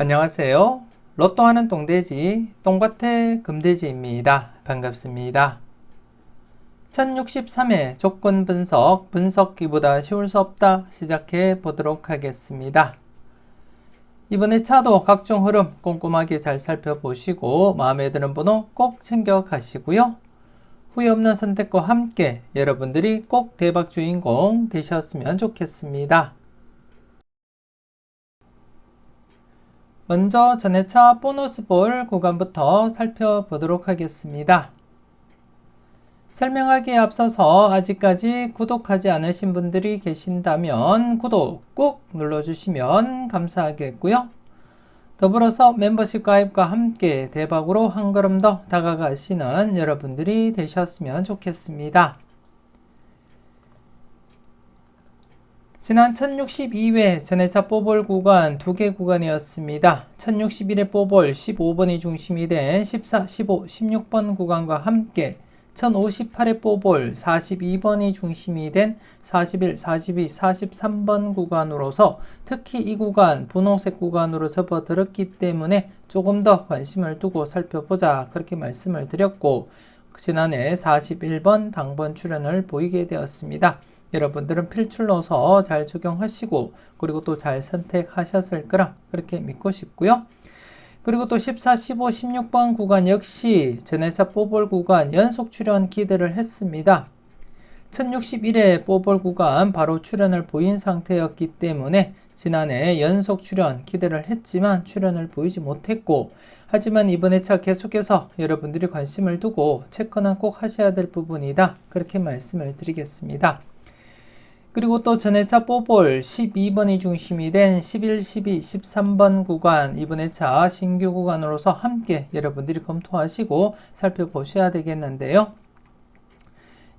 안녕하세요. 로또 하는 똥돼지, 똥밭의 금돼지입니다. 반갑습니다. 1063회 조건 분석, 분석기보다 쉬울 수 없다 시작해 보도록 하겠습니다. 이번에 차도 각종 흐름 꼼꼼하게 잘 살펴보시고 마음에 드는 번호 꼭 챙겨 가시고요. 후회 없는 선택과 함께 여러분들이 꼭 대박 주인공 되셨으면 좋겠습니다. 먼저 전회차 보너스 볼 구간부터 살펴보도록 하겠습니다. 설명하기에 앞서서 아직까지 구독하지 않으신 분들이 계신다면 구독 꾹 눌러주시면 감사하겠고요. 더불어서 멤버십 가입과 함께 대박으로 한 걸음 더 다가가시는 여러분들이 되셨으면 좋겠습니다. 지난 1062회 전회차 뽀볼 구간 2개 구간이었습니다. 1061회 뽀볼 15번이 중심이 된 14, 15, 16번 구간과 함께 1058회 뽀볼 42번이 중심이 된 41, 42, 43번 구간으로서 특히 이 구간 분홍색 구간으로 접어들었기 때문에 조금 더 관심을 두고 살펴보자 그렇게 말씀을 드렸고, 지난해 41번 당번 출현을 보이게 되었습니다. 여러분들은 필출로서 잘 적용하시고 그리고 또 잘 선택하셨을 거라 그렇게 믿고 싶고요. 그리고 또 14, 15, 16번 구간 역시 전회차 뽀볼 구간 연속 출현 기대를 했습니다. 1061회 뽀볼 구간 바로 출현을 보인 상태였기 때문에 지난해 연속 출현 기대를 했지만 출현을 보이지 못했고, 하지만 이번 회차 계속해서 여러분들이 관심을 두고 체크는 꼭 하셔야 될 부분이다 그렇게 말씀을 드리겠습니다. 그리고 또 전회차 뽀볼 12번이 중심이 된 11, 12, 13번 구간 이번 회차 신규 구간으로서 함께 여러분들이 검토하시고 살펴보셔야 되겠는데요.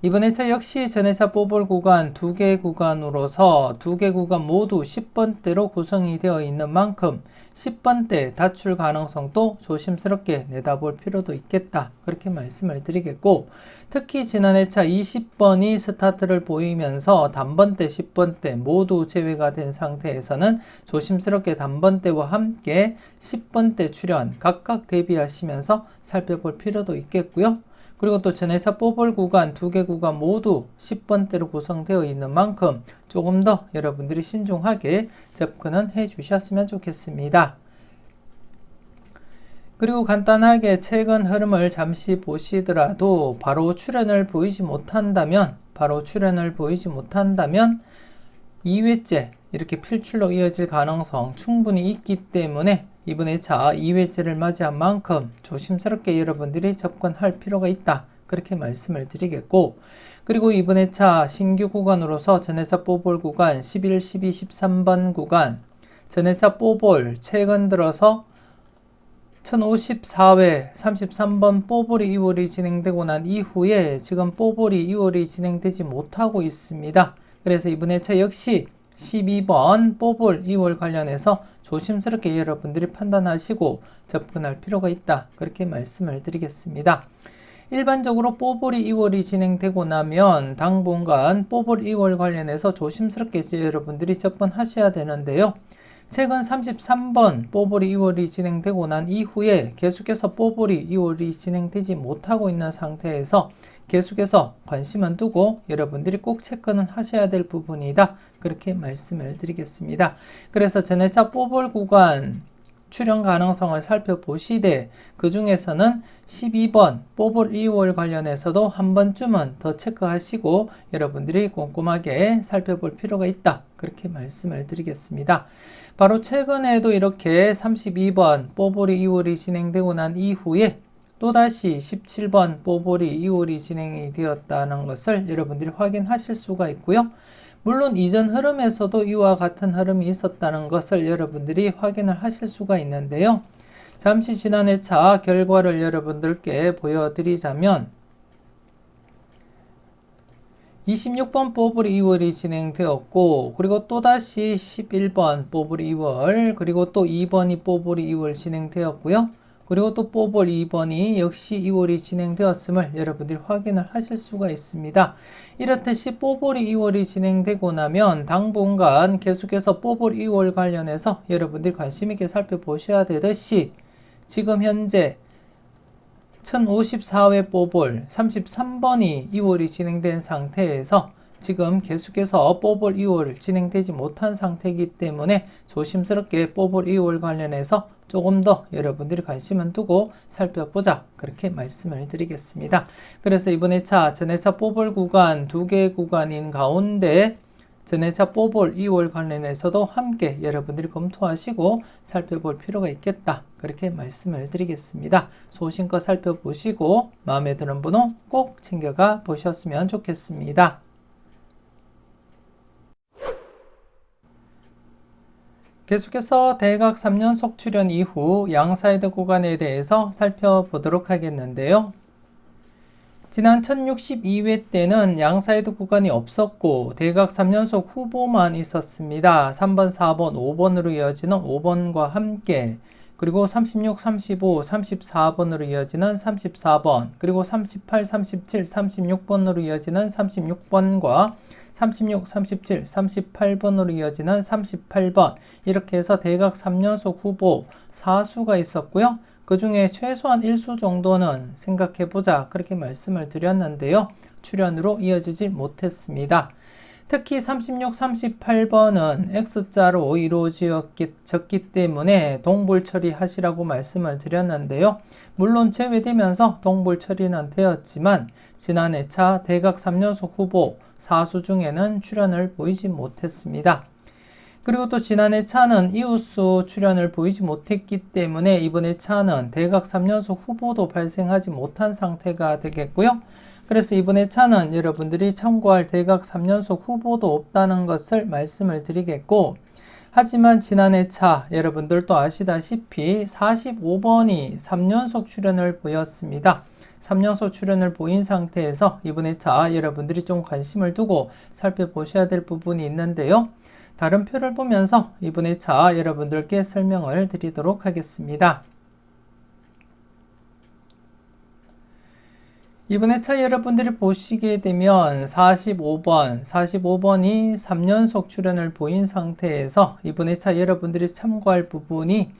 이번 회차 역시 전회차 뽀볼 구간 2개 구간으로서 2개 구간 모두 10번대로 구성이 되어 있는 만큼 10번대 다출 가능성도 조심스럽게 내다볼 필요도 있겠다 그렇게 말씀을 드리겠고, 특히 지난 회차 20번이 스타트를 보이면서 단번대 10번대 모두 제외가 된 상태에서는 조심스럽게 단번대와 함께 10번대 출현 각각 대비하시면서 살펴볼 필요도 있겠고요. 그리고 또 전회차 뽀볼 구간 2개 구간 모두 10번대로 구성되어 있는 만큼 조금 더 여러분들이 신중하게 접근은 해 주셨으면 좋겠습니다. 그리고 간단하게 최근 흐름을 잠시 보시더라도 바로 출현을 보이지 못한다면 2회째 이렇게 필출로 이어질 가능성 충분히 있기 때문에 이번 회차 2회째를 맞이한 만큼 조심스럽게 여러분들이 접근할 필요가 있다 그렇게 말씀을 드리겠고, 그리고 이번 회차 신규 구간으로서 전회차 뽀볼 구간 11, 12, 13번 구간 전회차 뽀볼 최근 들어서 1054회 33번 뽀볼이 2월이 진행되고 난 이후에 지금 뽀볼이 2월이 진행되지 못하고 있습니다. 그래서 이번 회차 역시 12번 뽀볼 2월 관련해서 조심스럽게 여러분들이 판단하시고 접근할 필요가 있다 그렇게 말씀을 드리겠습니다. 일반적으로 뽀볼이 2월이 진행되고 나면 당분간 뽀볼 2월 관련해서 조심스럽게 여러분들이 접근하셔야 되는데요. 최근 33번 뽀볼이 2월이 진행되고 난 이후에 계속해서 뽀볼이 2월이 진행되지 못하고 있는 상태에서 계속해서 관심은 두고 여러분들이 꼭 체크는 하셔야 될 부분이다 그렇게 말씀을 드리겠습니다. 그래서 전회차 뽀볼 구간 출현 가능성을 살펴보시되 그 중에서는 12번 뽀볼 2월 관련해서도 한 번쯤은 더 체크하시고 여러분들이 꼼꼼하게 살펴볼 필요가 있다 그렇게 말씀을 드리겠습니다. 바로 최근에도 이렇게 32번 뽀볼이 2월이 진행되고 난 이후에 또다시 17번 뽀볼이 2월이 진행이 되었다는 것을 여러분들이 확인하실 수가 있고요. 물론 이전 흐름에서도 이와 같은 흐름이 있었다는 것을 여러분들이 확인을 하실 수가 있는데요. 잠시 지난 회차 결과를 여러분들께 보여드리자면 26번 뽀블이 2월이 진행되었고, 그리고 또다시 11번 뽀블이 2월, 그리고 또 2번이 뽀블이 2월 진행되었고요. 그리고 또 뽀볼 2번이 역시 2월이 진행되었음을 여러분들이 확인을 하실 수가 있습니다. 이렇듯이 뽀볼이 2월이 진행되고 나면 당분간 계속해서 뽀볼 2월 관련해서 여러분들이 관심 있게 살펴보셔야 되듯이 지금 현재 1054회 뽀볼 33번이 2월이 진행된 상태에서 지금 계속해서 뽀볼 2월 진행되지 못한 상태이기 때문에 조심스럽게 뽀볼 2월 관련해서 조금 더 여러분들이 관심을 두고 살펴보자, 그렇게 말씀을 드리겠습니다. 그래서 이번 회차 전회차 뽀볼 구간 2개 구간인 가운데 전회차 뽀볼 2월 관련해서도 함께 여러분들이 검토하시고 살펴볼 필요가 있겠다, 그렇게 말씀을 드리겠습니다. 소신껏 살펴보시고 마음에 드는 번호 꼭 챙겨가 보셨으면 좋겠습니다. 계속해서 대각 3연속 출현 이후 양사이드 구간에 대해서 살펴보도록 하겠는데요. 지난 1062회 때는 양사이드 구간이 없었고 대각 3연속 후보만 있었습니다. 3번, 4번, 5번으로 이어지는 5번과 함께, 그리고 36, 35, 34번으로 이어지는 34번, 그리고 38, 37, 36번으로 이어지는 36번과 36, 37, 38번으로 이어지는 38번, 이렇게 해서 대각 3연속 후보 4수가 있었고요. 그 중에 최소한 1수 정도는 생각해보자, 그렇게 말씀을 드렸는데요. 출현으로 이어지지 못했습니다. 특히 36, 38번은 X자로 이루어졌기 때문에 동불 처리하시라고 말씀을 드렸는데요. 물론 제외되면서 동불 처리는 되었지만 지난 회차 대각 3연속 후보 4수 중에는 출현을 보이지 못했습니다. 그리고 또 지난 회차는 이웃수 출현을 보이지 못했기 때문에 이번 회차는 대각 3연속 후보도 발생하지 못한 상태가 되겠고요. 그래서 이번 회차는 여러분들이 참고할 대각 3연속 후보도 없다는 것을 말씀을 드리겠고, 하지만 지난 회차 여러분들도 아시다시피 45번이 3연속 출현을 보였습니다. 3연속 출현을 보인 상태에서 이번 회차 여러분들이 좀 관심을 두고 살펴보셔야 될 부분이 있는데요. 다른 표를 보면서 이번 회차 여러분들께 설명을 드리도록 하겠습니다. 이번 회차 여러분들이 보시게 되면 45번이 3연속 출현을 보인 상태에서 이번 회차 여러분들이 참고할 부분이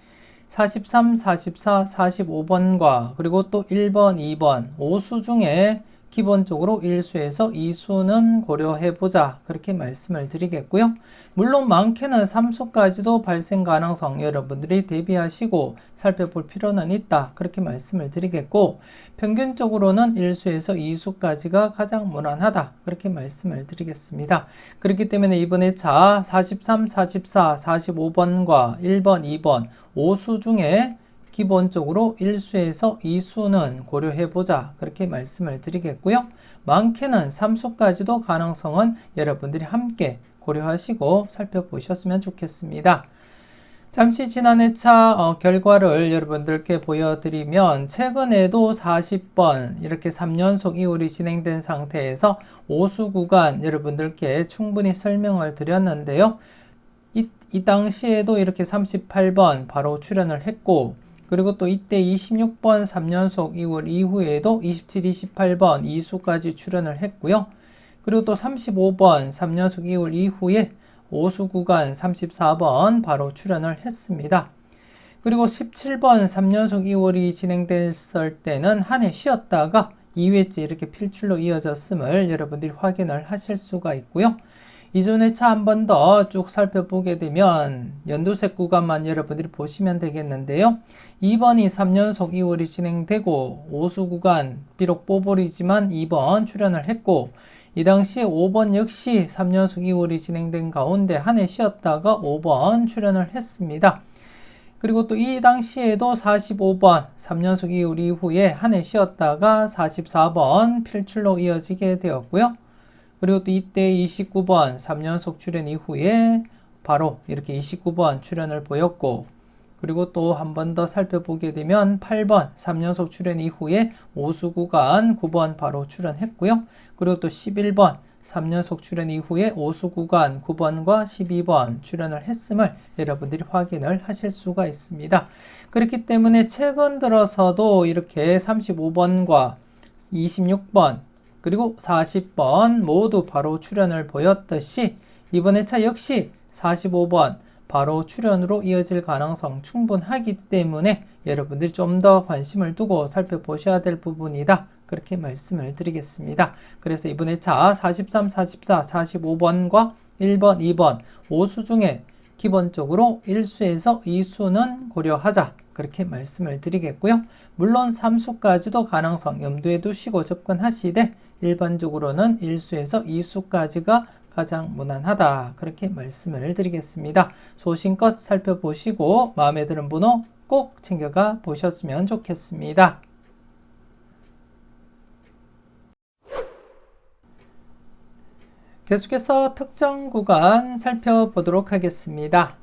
43, 44, 45번과 그리고 또 1번, 2번, 5수 중에 기본적으로 1수에서 2수는 고려해보자, 그렇게 말씀을 드리겠고요. 물론 많게는 3수까지도 발생 가능성 여러분들이 대비하시고 살펴볼 필요는 있다, 그렇게 말씀을 드리겠고, 평균적으로는 1수에서 2수까지가 가장 무난하다, 그렇게 말씀을 드리겠습니다. 그렇기 때문에 이번 회차 43, 44, 45번과 1번, 2번, 5수 중에 기본적으로 1수에서 2수는 고려해보자, 그렇게 말씀을 드리겠고요. 많게는 3수까지도 가능성은 여러분들이 함께 고려하시고 살펴보셨으면 좋겠습니다. 잠시 지난 회차 결과를 여러분들께 보여드리면 최근에도 40번 이렇게 3연속 이월이 진행된 상태에서 5수 구간 여러분들께 충분히 설명을 드렸는데요. 이 당시에도 이렇게 38번 바로 출현을 했고, 그리고 또 이때 26번 3연속 이월 이후에도 27, 28번 2수까지 출현을 했고요. 그리고 또 35번 3연속 이월 이후에 5수 구간 34번 바로 출현을 했습니다. 그리고 17번 3연속 이월이 진행됐을 때는 한 해 쉬었다가 2회째 이렇게 필출로 이어졌음을 여러분들이 확인을 하실 수가 있고요. 이전 회차 한 번 더 쭉 살펴보게 되면 연두색 구간만 여러분들이 보시면 되겠는데요. 2번이 3연속 2월이 진행되고 5수 구간 비록 뽀볼이지만 2번 출현을 했고, 이 당시에 5번 역시 3연속 2월이 진행된 가운데 한 해 쉬었다가 5번 출현을 했습니다. 그리고 또 이 당시에도 45번 3연속 2월 이후에 한 해 쉬었다가 44번 필출로 이어지게 되었고요. 그리고 또 이때 29번 3연속 출현 이후에 바로 이렇게 29번 출현을 보였고, 그리고 또 한 번 더 살펴보게 되면 8번 3연속 출현 이후에 5수 구간 9번 바로 출현했고요. 그리고 또 11번 3연속 출연 이후에 오수 구간 9번과 12번 출연을 했음을 여러분들이 확인을 하실 수가 있습니다. 그렇기 때문에 최근 들어서도 이렇게 35번과 26번 그리고 40번 모두 바로 출연을 보였듯이 이번 회차 역시 45번 바로 출연으로 이어질 가능성 충분하기 때문에 여러분들이 좀 더 관심을 두고 살펴보셔야 될 부분이다. 그렇게 말씀을 드리겠습니다. 그래서 이번 회차 43, 44, 45번과 1번, 2번 5수 중에 기본적으로 1수에서 2수는 고려하자. 그렇게 말씀을 드리겠고요. 물론 3수까지도 가능성 염두에 두시고 접근하시되 일반적으로는 1수에서 2수까지가 가장 무난하다. 그렇게 말씀을 드리겠습니다. 소신껏 살펴보시고 마음에 드는 번호 꼭 챙겨가 보셨으면 좋겠습니다. 계속해서 특정 구간 살펴보도록 하겠습니다.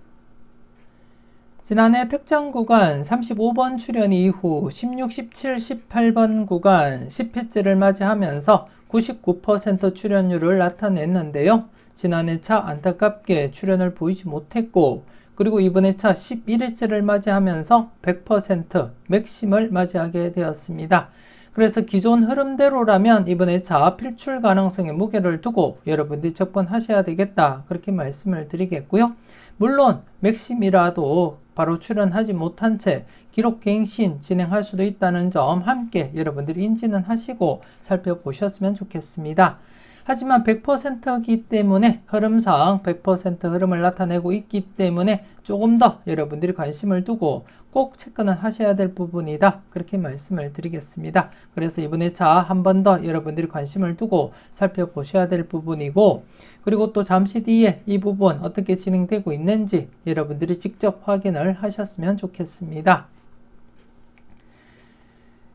지난해 특정 구간 35번 출연 이후 16, 17, 18번 구간 10회째를 맞이하면서 99% 출연율을 나타냈는데요. 지난해 차 안타깝게 출연을 보이지 못했고 그리고 이번에 차 11회째를 맞이하면서 100% 맥심을 맞이하게 되었습니다. 그래서 기존 흐름대로라면 이번에 차 필출 가능성에 무게를 두고 여러분들이 접근하셔야 되겠다. 그렇게 말씀을 드리겠고요. 물론 맥심이라도 바로 출연하지 못한 채 기록 갱신 진행할 수도 있다는 점 함께 여러분들이 인지는 하시고 살펴보셨으면 좋겠습니다. 하지만 100%이기 때문에 흐름상 100% 흐름을 나타내고 있기 때문에 조금 더 여러분들이 관심을 두고 꼭 체크는 하셔야 될 부분이다. 그렇게 말씀을 드리겠습니다. 그래서 이번 회차 한 번 더 여러분들이 관심을 두고 살펴보셔야 될 부분이고 그리고 또 잠시 뒤에 이 부분 어떻게 진행되고 있는지 여러분들이 직접 확인을 하셨으면 좋겠습니다.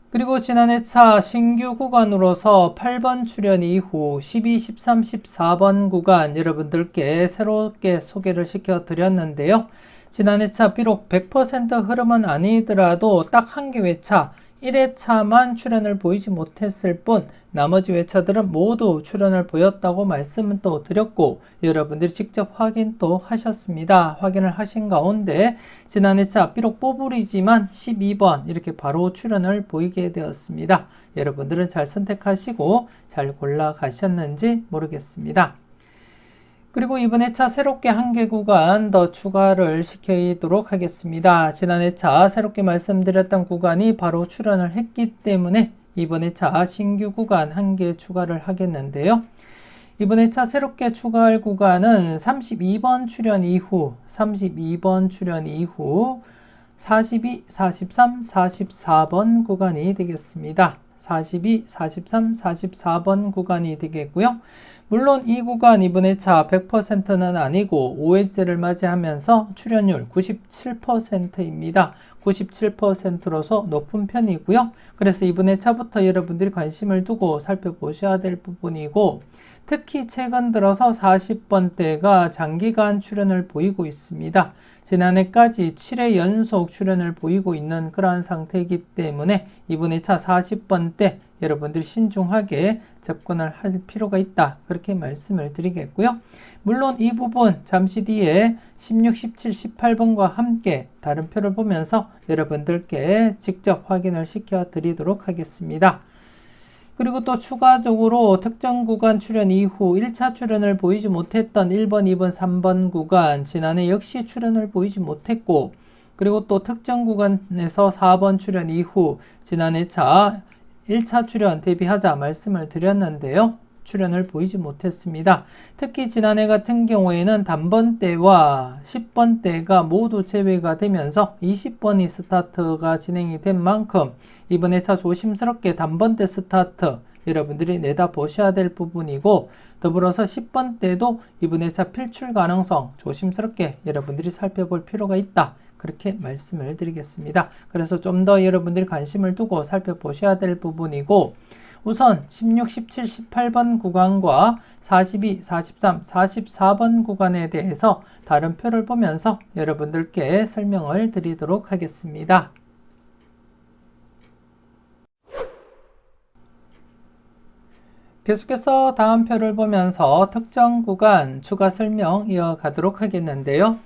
그리고 지난 회차 신규 구간으로서 8번 출연 이후 12, 13, 14번 구간 여러분들께 새롭게 소개를 시켜 드렸는데요. 지난 회차 비록 100% 흐름은 아니더라도 딱 한 개 회차 1회차만 출연을 보이지 못했을 뿐 나머지 회차들은 모두 출연을 보였다고 말씀을 또 드렸고 여러분들이 직접 확인 또 하셨습니다. 확인을 하신 가운데 지난 회차 비록 뽀블이지만 12번 이렇게 바로 출연을 보이게 되었습니다. 여러분들은 잘 선택하시고 잘 골라 가셨는지 모르겠습니다. 그리고 이번 회차 새롭게 한 개 구간 더 추가를 시키도록 하겠습니다. 지난 회차 새롭게 말씀드렸던 구간이 바로 출연을 했기 때문에 이번 회차 신규 구간 한 개 추가를 하겠는데요. 이번 회차 새롭게 추가할 구간은 32번 출연 이후 42, 43, 44번 구간이 되겠습니다. 42, 43, 44번 구간이 되겠고요. 물론 이 구간 이번 회차 100%는 아니고 5회째를 맞이하면서 출연율 97%입니다. 97%로서 높은 편이고요. 그래서 이번 회차부터 여러분들이 관심을 두고 살펴보셔야 될 부분이고 특히 최근 들어서 40번대가 장기간 출연을 보이고 있습니다. 지난해까지 7회 연속 출연을 보이고 있는 그러한 상태이기 때문에 이번 회차 40번대 여러분들이 신중하게 접근을 할 필요가 있다. 그렇게 말씀을 드리겠고요. 물론 이 부분 잠시 뒤에 16, 17, 18번과 함께 다른 표를 보면서 여러분들께 직접 확인을 시켜 드리도록 하겠습니다. 그리고 또 추가적으로 특정 구간 출연 이후 1차 출연을 보이지 못했던 1번, 2번, 3번 구간 지난해 역시 출연을 보이지 못했고 그리고 또 특정 구간에서 4번 출연 이후 지난해 차 1차 출연 대비하자 말씀을 드렸는데요. 출연을 보이지 못했습니다. 특히 지난해 같은 경우에는 단번대와 10번대가 모두 제외가 되면서 20번이 스타트가 진행이 된 만큼 이번 회차 조심스럽게 단번대 스타트 여러분들이 내다보셔야 될 부분이고 더불어서 10번대도 이번 회차 필출 가능성 조심스럽게 여러분들이 살펴볼 필요가 있다. 그렇게 말씀을 드리겠습니다. 그래서 좀 더 여러분들이 관심을 두고 살펴보셔야 될 부분이고 우선 16, 17, 18번 구간과 42, 43, 44번 구간에 대해서 다른 표를 보면서 여러분들께 설명을 드리도록 하겠습니다. 계속해서 다음 표를 보면서 특정 구간 추가 설명 이어가도록 하겠는데요.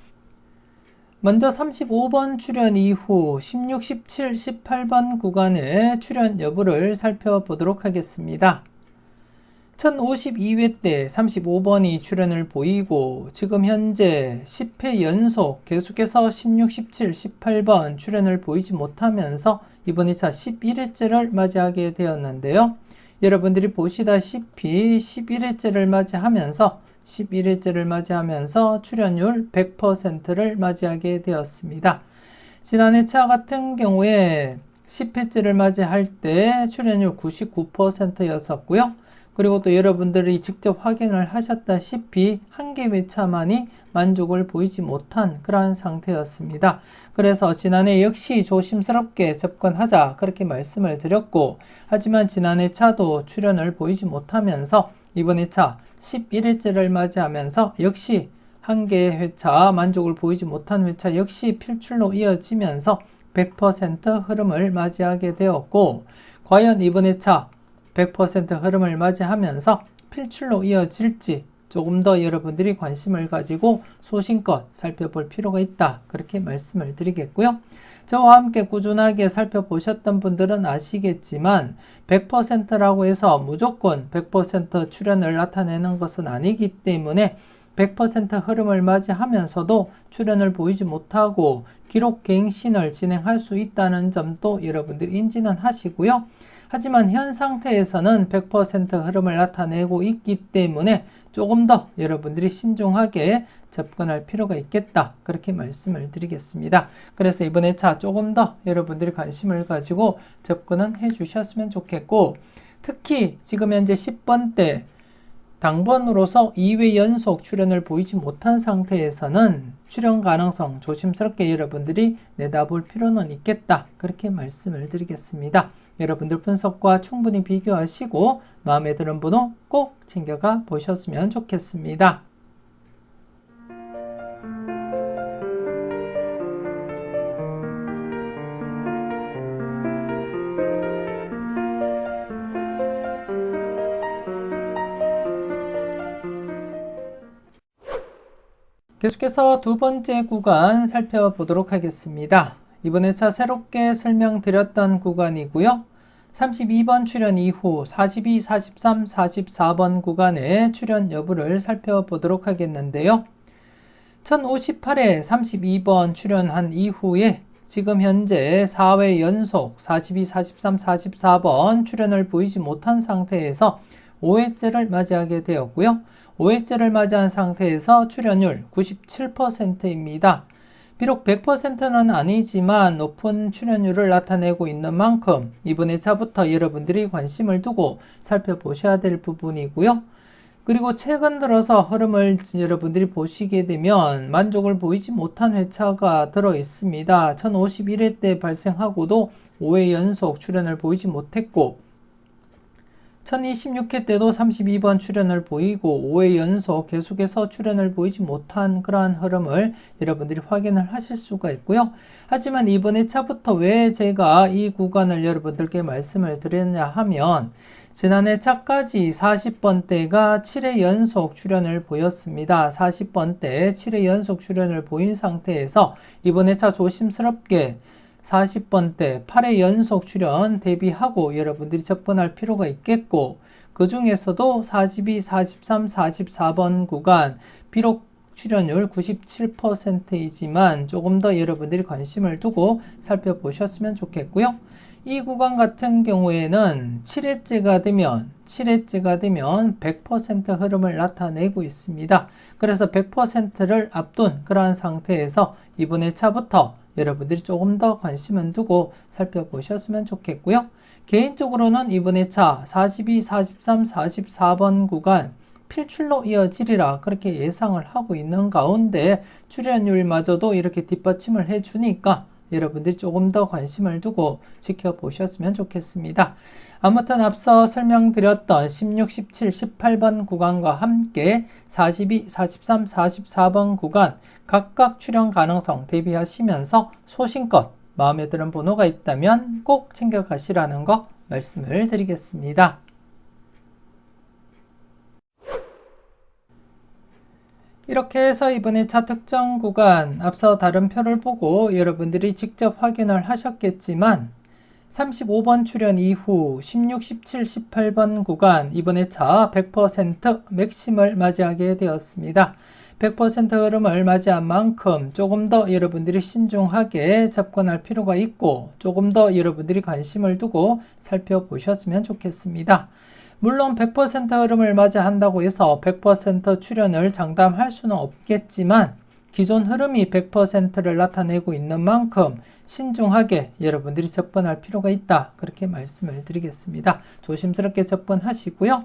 먼저 35번 출연 이후 16, 17, 18번 구간의 출연 여부를 살펴보도록 하겠습니다. 1052회 때 35번이 출연을 보이고 지금 현재 10회 연속 계속해서 16, 17, 18번 출연을 보이지 못하면서 이번 2차 11회째를 맞이하게 되었는데요. 여러분들이 보시다시피 11회째를 맞이하면서 출연율 100%를 맞이하게 되었습니다. 지난해 차 같은 경우에 10회째를 맞이할 때 출연율 99%였었고요. 그리고 또 여러분들이 직접 확인을 하셨다시피 한 개 회차만이 만족을 보이지 못한 그러한 상태였습니다. 그래서 지난해 역시 조심스럽게 접근하자 그렇게 말씀을 드렸고, 하지만 지난해 차도 출연을 보이지 못하면서 이번 회차 11회째를 맞이하면서 역시 한 개의 회차 만족을 보이지 못한 회차 역시 필출로 이어지면서 100% 흐름을 맞이하게 되었고, 과연 이번 회차 100% 흐름을 맞이하면서 필출로 이어질지 조금 더 여러분들이 관심을 가지고 소신껏 살펴볼 필요가 있다 그렇게 말씀을 드리겠고요. 저와 함께 꾸준하게 살펴보셨던 분들은 아시겠지만 100%라고 해서 무조건 100% 출연을 나타내는 것은 아니기 때문에 100% 흐름을 맞이하면서도 출연을 보이지 못하고 기록 갱신을 진행할 수 있다는 점도 여러분들이 인지는 하시고요. 하지만 현 상태에서는 100% 흐름을 나타내고 있기 때문에 조금 더 여러분들이 신중하게 접근할 필요가 있겠다 그렇게 말씀을 드리겠습니다. 그래서 이번 회차 조금 더 여러분들이 관심을 가지고 접근은 해 주셨으면 좋겠고, 특히 지금 현재 10번 때 당번으로서 2회 연속 출연을 보이지 못한 상태에서는 출연 가능성 조심스럽게 여러분들이 내다볼 필요는 있겠다 그렇게 말씀을 드리겠습니다. 여러분들 분석과 충분히 비교하시고 마음에 드는 번호 꼭 챙겨가 보셨으면 좋겠습니다. 계속해서 두 번째 구간 살펴보도록 하겠습니다. 이번 회차 새롭게 설명드렸던 구간이고요. 32번 출연 이후 42, 43, 44번 구간의 출연 여부를 살펴보도록 하겠는데요. 1058회 32번 출연한 이후에 지금 현재 4회 연속 42, 43, 44번 출연을 보이지 못한 상태에서 5회째를 맞이하게 되었고요. 5회째를 맞이한 상태에서 출연율 97%입니다. 비록 100%는 아니지만 높은 출연율을 나타내고 있는 만큼 이번 회차부터 여러분들이 관심을 두고 살펴보셔야 될 부분이고요. 그리고 최근 들어서 흐름을 여러분들이 보시게 되면 만족을 보이지 못한 회차가 들어 있습니다. 1051회 때 발생하고도 5회 연속 출연을 보이지 못했고, 1026회 때도 32번 출연을 보이고 5회 연속 계속해서 출연을 보이지 못한 그러한 흐름을 여러분들이 확인을 하실 수가 있고요. 하지만 이번 회차부터 왜 제가 이 구간을 여러분들께 말씀을 드렸냐 하면, 지난해 차까지 40번대가 7회 연속 출연을 보였습니다. 40번대 7회 연속 출연을 보인 상태에서 이번 회차 조심스럽게 40번대 8회 연속 출연 대비하고 여러분들이 접근할 필요가 있겠고, 그 중에서도 42, 43, 44번 구간 비록 출연율 97%이지만 조금 더 여러분들이 관심을 두고 살펴보셨으면 좋겠고요. 이 구간 같은 경우에는 7회째가 되면 100% 흐름을 나타내고 있습니다. 그래서 100%를 앞둔 그러한 상태에서 이번 회차부터 여러분들이 조금 더 관심을 두고 살펴보셨으면 좋겠고요. 개인적으로는 이번 회차 42, 43, 44번 구간 필출로 이어지리라 그렇게 예상을 하고 있는 가운데 출연율마저도 이렇게 뒷받침을 해주니까 여러분들이 조금 더 관심을 두고 지켜보셨으면 좋겠습니다. 아무튼 앞서 설명드렸던 16, 17, 18번 구간과 함께 42, 43, 44번 구간 각각 출연 가능성 대비하시면서 소신껏 마음에 드는 번호가 있다면 꼭 챙겨가시라는 거 말씀을 드리겠습니다. 이렇게 해서 이번에 차 특정 구간 앞서 다른 표를 보고 여러분들이 직접 확인을 하셨겠지만 35번 출현 이후 16, 17, 18번 구간 이번에 차 100% 맥심을 맞이하게 되었습니다. 100% 흐름을 맞이한 만큼 조금 더 여러분들이 신중하게 접근할 필요가 있고 조금 더 여러분들이 관심을 두고 살펴보셨으면 좋겠습니다. 물론 100% 흐름을 맞이한다고 해서 100% 출현을 장담할 수는 없겠지만 기존 흐름이 100%를 나타내고 있는 만큼 신중하게 여러분들이 접근할 필요가 있다. 그렇게 말씀을 드리겠습니다. 조심스럽게 접근하시고요.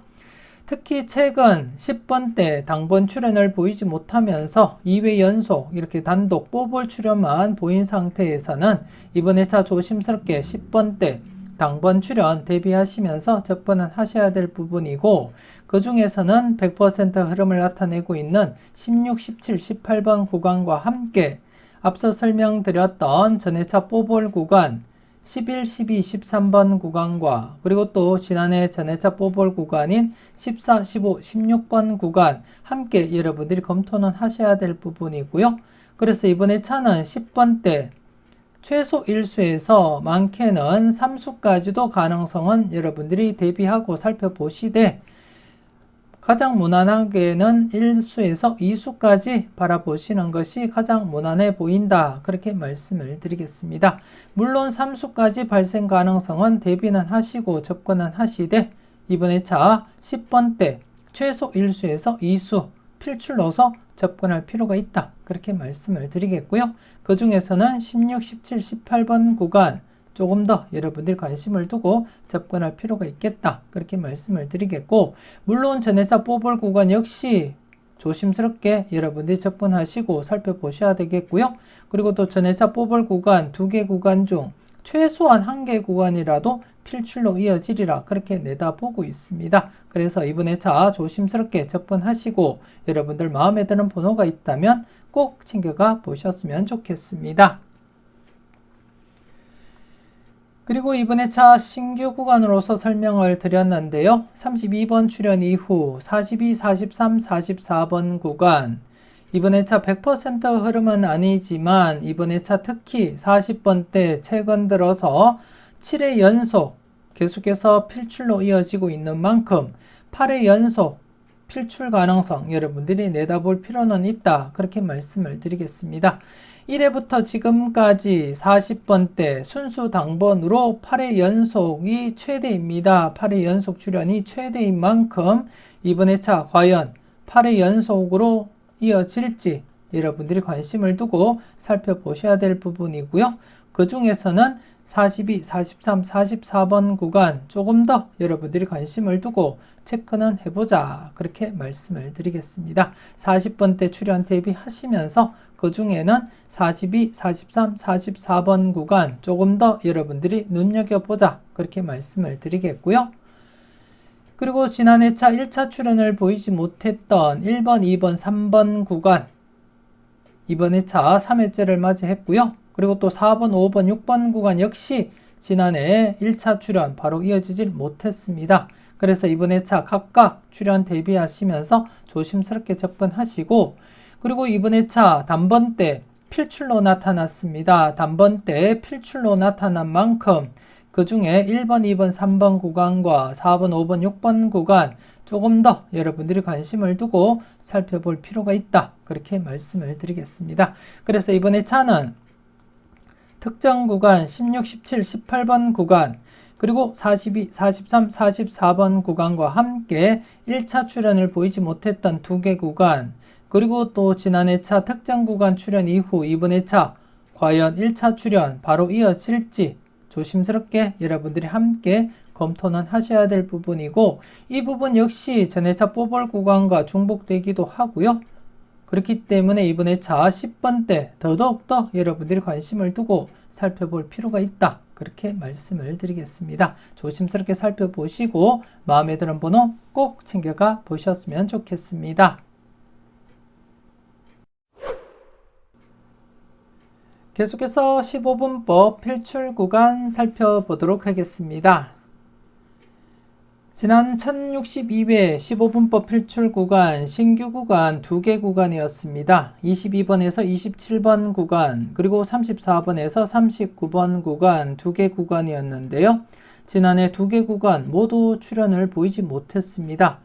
특히 최근 10번대 당번 출현을 보이지 못하면서 2회 연속 이렇게 단독 뽀볼 출현만 보인 상태에서는 이번 회차 조심스럽게 10번대 당번 출현 대비하시면서 접근은 하셔야 될 부분이고 그 중에서는 100% 흐름을 나타내고 있는 16, 17, 18번 구간과 함께 앞서 설명드렸던 전회차 뽀볼 구간 11, 12, 13번 구간과 그리고 또 지난해 전회차 뽀볼 구간인 14, 15, 16번 구간 함께 여러분들이 검토는 하셔야 될 부분이고요. 그래서 이번에 차는 10번대 최소 1수에서 많게는 3수까지도 가능성은 여러분들이 대비하고 살펴보시되 가장 무난하게는 1수에서 2수까지 바라보시는 것이 가장 무난해 보인다. 그렇게 말씀을 드리겠습니다. 물론 3수까지 발생 가능성은 대비는 하시고 접근은 하시되 이번에 차 10번대 최소 1수에서 2수 필출로서 접근할 필요가 있다. 그렇게 말씀을 드리겠고요. 그 중에서는 16, 17, 18번 구간 조금 더 여러분들이 관심을 두고 접근할 필요가 있겠다. 그렇게 말씀을 드리겠고 물론 전회차 뽀볼 구간 역시 조심스럽게 여러분들이 접근하시고 살펴보셔야 되겠고요. 그리고 또 전회차 뽀볼 구간 2개 구간 중 최소한 1개 구간이라도 필출로 이어지리라 그렇게 내다보고 있습니다. 그래서 이번 회차 조심스럽게 접근하시고 여러분들 마음에 드는 번호가 있다면 꼭 챙겨가 보셨으면 좋겠습니다. 그리고 이번 회차 신규 구간으로서 설명을 드렸는데요. 32번 출현 이후 42, 43, 44번 구간 이번 회차 100% 흐름은 아니지만 이번 회차 특히 40번대 최근 들어서 7회 연속 계속해서 필출로 이어지고 있는 만큼 8회 연속 필출 가능성 여러분들이 내다볼 필요는 있다. 그렇게 말씀을 드리겠습니다. 1회부터 지금까지 40번대 순수 당번으로 8회 연속이 최대입니다. 8회 연속 출현이 최대인 만큼 이번 회차 과연 8회 연속으로 이어질지 여러분들이 관심을 두고 살펴보셔야 될 부분이고요. 그 중에서는 42, 43, 44번 구간 조금 더 여러분들이 관심을 두고 체크는 해보자. 그렇게 말씀을 드리겠습니다. 40번대 출현 대비하시면서 그 중에는 42, 43, 44번 구간 조금 더 여러분들이 눈여겨보자. 그렇게 말씀을 드리겠고요. 그리고 지난 회차 1차 출현을 보이지 못했던 1번, 2번, 3번 구간 이번 회차 3회째를 맞이했고요. 그리고 또 4번, 5번, 6번 구간 역시 지난해 1차 출현 바로 이어지질 못했습니다. 그래서 이번 회차 각각 출현 대비하시면서 조심스럽게 접근하시고 그리고 이번 회차 단번대 필출로 나타났습니다. 단번대 필출로 나타난 만큼 그 중에 1번, 2번, 3번 구간과 4번, 5번, 6번 구간 조금 더 여러분들이 관심을 두고 살펴볼 필요가 있다. 그렇게 말씀을 드리겠습니다. 그래서 이번에 차는 특정 구간 16, 17, 18번 구간 그리고 42, 43, 44번 구간과 함께 1차 출현을 보이지 못했던 2개 구간 그리고 또 지난 회차 특정 구간 출현 이후 이번 회차 과연 1차 출현 바로 이어질지 조심스럽게 여러분들이 함께 검토는 하셔야 될 부분이고 이 부분 역시 전회차 뽀볼 구간과 중복되기도 하고요. 그렇기 때문에 이번 회차 10번대 더더욱더 여러분들이 관심을 두고 살펴볼 필요가 있다. 그렇게 말씀을 드리겠습니다. 조심스럽게 살펴보시고 마음에 드는 번호 꼭 챙겨가 보셨으면 좋겠습니다. 계속해서 15분법 필출 구간 살펴보도록 하겠습니다. 지난 1062회 15분법 필출 구간, 신규 구간 2개 구간이었습니다. 22번에서 27번 구간, 그리고 34번에서 39번 구간 2개 구간이었는데요. 지난해 2개 구간 모두 출연을 보이지 못했습니다.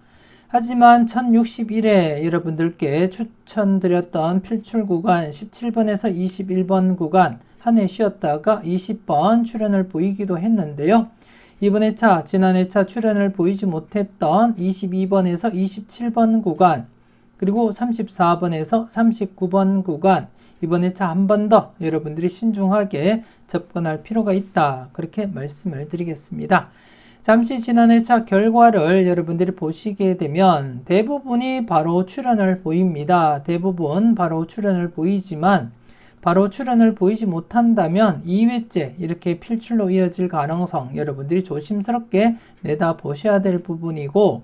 하지만 1061회 여러분들께 추천드렸던 필출 구간 17번에서 21번 구간 한 해 쉬었다가 20번 출연을 보이기도 했는데요. 이번 회차, 지난 회차 출연을 보이지 못했던 22번에서 27번 구간, 그리고 34번에서 39번 구간, 이번 회차 한 번 더 여러분들이 신중하게 접근할 필요가 있다. 그렇게 말씀을 드리겠습니다. 잠시 지난 회차 결과를 여러분들이 보시게 되면 대부분이 바로 출연을 보입니다. 대부분 바로 출연을 보이지만 바로 출연을 보이지 못한다면 2회째 이렇게 필출로 이어질 가능성 여러분들이 조심스럽게 내다보셔야 될 부분이고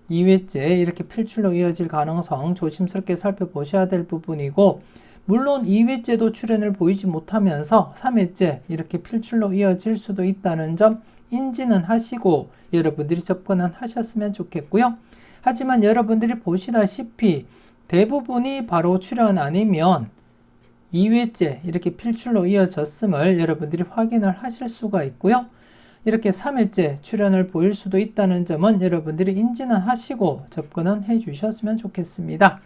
2회째 이렇게 필출로 이어질 가능성 조심스럽게 살펴보셔야 될 부분이고 물론 2회째도 출연을 보이지 못하면서 3회째 이렇게 필출로 이어질 수도 있다는 점 인지는 하시고 여러분들이 접근은 하셨으면 좋겠고요. 하지만 여러분들이 보시다시피 대부분이 바로 출연 아니면 2회째 이렇게 필출로 이어졌음을 여러분들이 확인을 하실 수가 있고요. 이렇게 3회째 출연을 보일 수도 있다는 점은 여러분들이 인지는 하시고 접근은 해 주셨으면 좋겠습니다.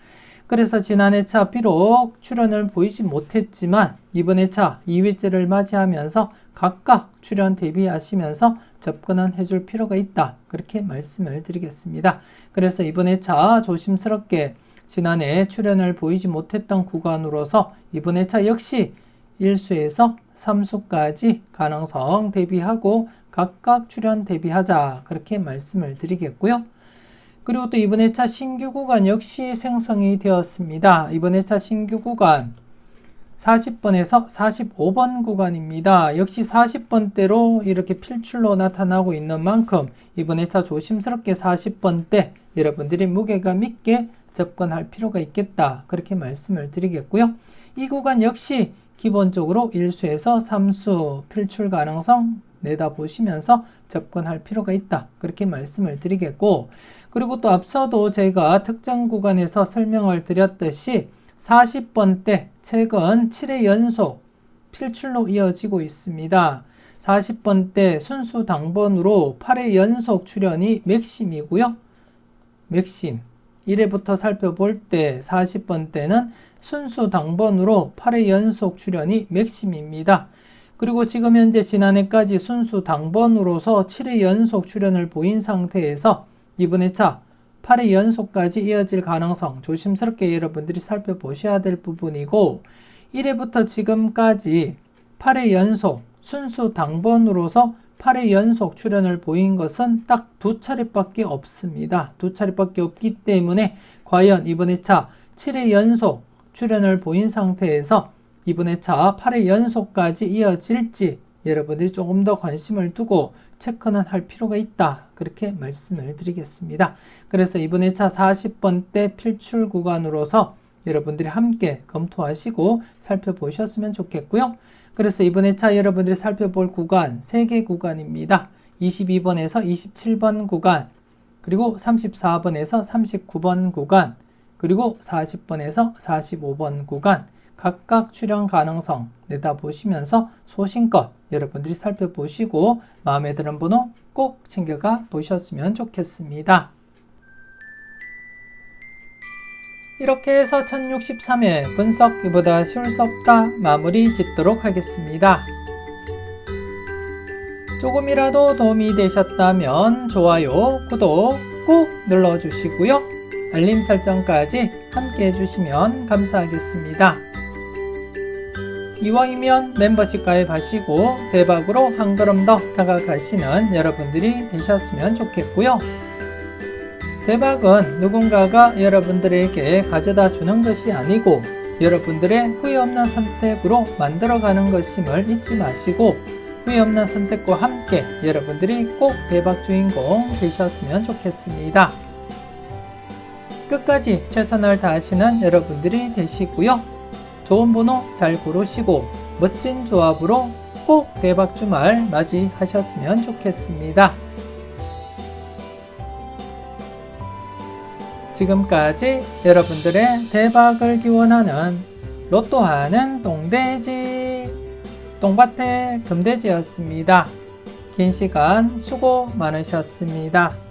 그래서 지난 회차 비록 출연을 보이지 못했지만 이번 회차 2회째를 맞이하면서 각각 출연 대비하시면서 접근은 해줄 필요가 있다. 그렇게 말씀을 드리겠습니다. 그래서 이번 회차 조심스럽게 지난해 출연을 보이지 못했던 구간으로서 이번 회차 역시 1수에서 3수까지 가능성 대비하고 각각 출연 대비하자. 그렇게 말씀을 드리겠고요. 그리고 또 이번 회차 신규 구간 역시 생성이 되었습니다. 이번 회차 신규 구간 40번에서 45번 구간입니다. 역시 40번대로 이렇게 필출로 나타나고 있는 만큼 이번 회차 조심스럽게 40번대 여러분들이 무게감 있게 접근할 필요가 있겠다. 그렇게 말씀을 드리겠고요. 이 구간 역시 기본적으로 1수에서 3수 필출 가능성 내다보시면서 접근할 필요가 있다. 그렇게 말씀을 드리겠고 그리고 또 앞서도 제가 특정 구간에서 설명을 드렸듯이 40번대 최근 7회 연속 필출로 이어지고 있습니다. 40번대 순수 당번으로 8회 연속 출연이 맥심이고요. 맥심 1회부터 살펴볼 때 40번대는 순수 당번으로 8회 연속 출연이 맥심입니다. 그리고 지금 현재 지난해까지 순수 당번으로서 7회 연속 출연을 보인 상태에서 이번 회차 8회 연속까지 이어질 가능성 조심스럽게 여러분들이 살펴보셔야 될 부분이고 1회부터 지금까지 8회 연속 순수 당번으로서 8회 연속 출연을 보인 것은 딱 2차례밖에 없습니다. 2차례밖에 없기 때문에 과연 이번 회차 7회 연속 출연을 보인 상태에서 이번 회차 8회 연속까지 이어질지 여러분들이 조금 더 관심을 두고 체크는 할 필요가 있다. 그렇게 말씀을 드리겠습니다. 그래서 이번 회차 40번대 필출 구간으로서 여러분들이 함께 검토하시고 살펴보셨으면 좋겠고요. 그래서 이번 회차 여러분들이 살펴볼 구간 3개 구간입니다. 22번에서 27번 구간, 그리고 34번에서 39번 구간, 그리고 40번에서 45번 구간 각각 출연 가능성 내다보시면서 소신껏 여러분들이 살펴보시고 마음에 드는 번호 꼭 챙겨가 보셨으면 좋겠습니다. 이렇게 해서 1063회 분석 이보다 쉬울 수 없다 마무리 짓도록 하겠습니다. 조금이라도 도움이 되셨다면 좋아요, 구독 꼭 눌러주시고요. 알림 설정까지 함께 해주시면 감사하겠습니다. 이왕이면 멤버십 가입하시고 대박으로 한 걸음 더 다가가시는 여러분들이 되셨으면 좋겠고요. 대박은 누군가가 여러분들에게 가져다 주는 것이 아니고 여러분들의 후회 없는 선택으로 만들어가는 것임을 잊지 마시고 후회 없는 선택과 함께 여러분들이 꼭 대박 주인공 되셨으면 좋겠습니다. 끝까지 최선을 다하시는 여러분들이 되시고요. 좋은 번호 잘 고르시고 멋진 조합으로 꼭 대박 주말 맞이하셨으면 좋겠습니다. 지금까지 여러분들의 대박을 기원하는 로또하는 똥돼지 똥밭의 금돼지였습니다. 긴 시간 수고 많으셨습니다.